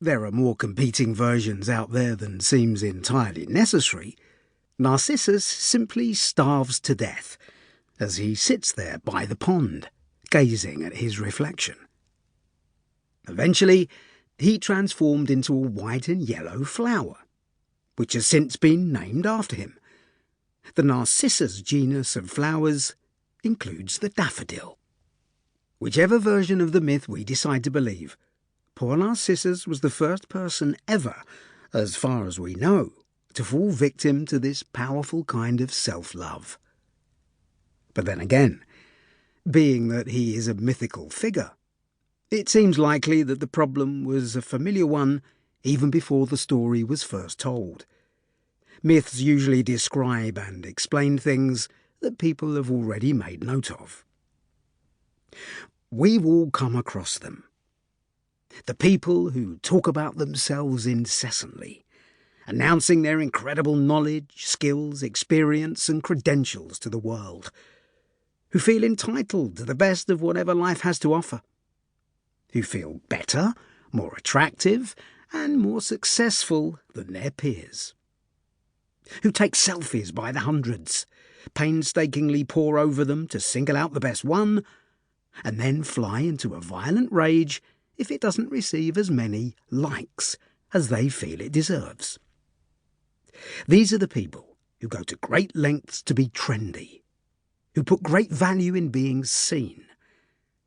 there are more competing versions out there than seems entirely necessary, Narcissus simply starves to death as he sits there by the pond, gazing at his reflection. Eventually, he transformed into a white and yellow flower, which has since been named after him. The Narcissus genus of flowers includes the daffodil. Whichever version of the myth we decide to believe, poor Narcissus was the first person ever, as far as we know, to fall victim to this powerful kind of self-love. But then again, being that he is a mythical figure, it seems likely that the problem was a familiar one even before the story was first told. Myths usually describe and explain things that people have already made note of. We've all come across them. The people who talk about themselves incessantly, announcing their incredible knowledge, skills, experience and credentials to the world, who feel entitled to the best of whatever life has to offer, who feel better, more attractive and more successful than their peers, who take selfies by the hundreds, painstakingly pore over them to single out the best one, and then fly into a violent rage if it doesn't receive as many likes as they feel it deserves. These are the people who go to great lengths to be trendy, who put great value in being seen,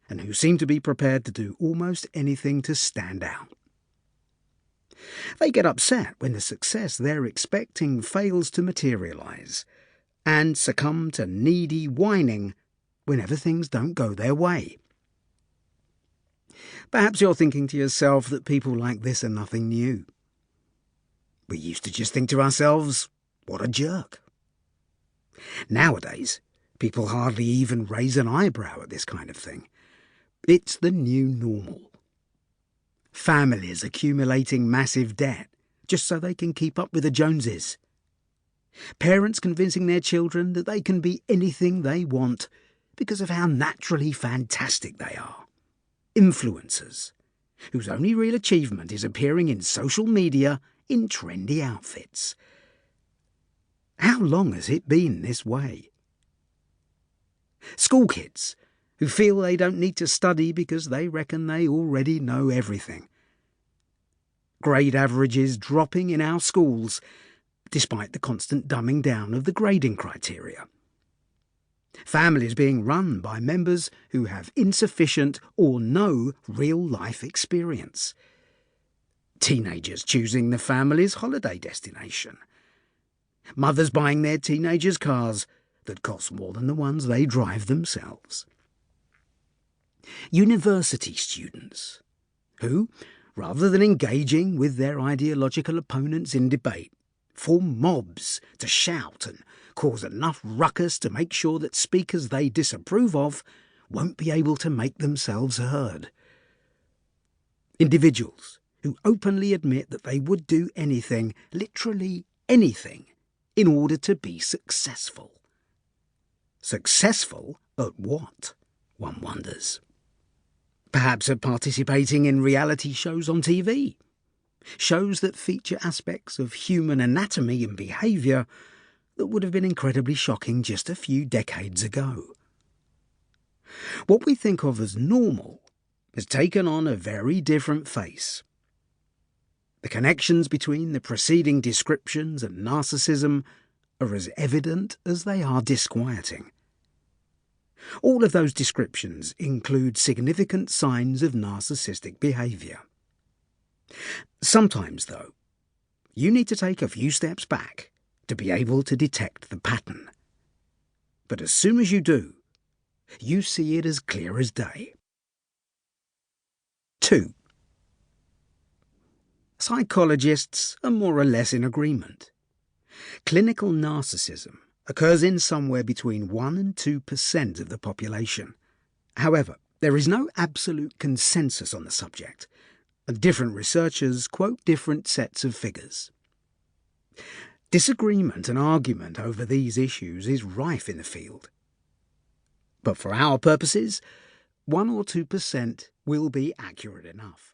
and who seem to be prepared to do almost anything to stand out. They get upset when the success they're expecting fails to materialise, and succumb to needy whining whenever things don't go their way. Perhaps you're thinking to yourself that people like this are nothing new. We used to just think to ourselves, what a jerk. Nowadays, people hardly even raise an eyebrow at this kind of thing. It's the new normal. Families accumulating massive debt just so they can keep up with the Joneses. Parents convincing their children that they can be anything they want because of how naturally fantastic they are. Influencers, whose only real achievement is appearing in social media in trendy outfits. How long has it been this way? School kids, who feel they don't need to study because they reckon they already know everything. Grade averages dropping in our schools, despite the constant dumbing down of the grading criteria. Families being run by members who have insufficient or no real-life experience. Teenagers choosing the family's holiday destination. Mothers buying their teenagers cars that cost more than the ones they drive themselves. University students who, rather than engaging with their ideological opponents in debate, form mobs to shout and cause enough ruckus to make sure that speakers they disapprove of won't be able to make themselves heard. Individuals who openly admit that they would do anything, literally anything, in order to be successful. Successful at what, one wonders? Perhaps at participating in reality shows on TV. Shows that feature aspects of human anatomy and behaviour that would have been incredibly shocking just a few decades ago. What we think of as normal has taken on a very different face. The connections between the preceding descriptions and narcissism are as evident as they are disquieting. All of those descriptions include significant signs of narcissistic behaviour. Sometimes, though, you need to take a few steps back to be able to detect the pattern. But as soon as you do, you see it as clear as day. 2. Psychologists are more or less in agreement. Clinical narcissism occurs in somewhere between 1 and 2% of the population. However, there is no absolute consensus on the subject, and different researchers quote different sets of figures. Disagreement and argument over these issues is rife in the field. But for our purposes, 1 or 2% will be accurate enough.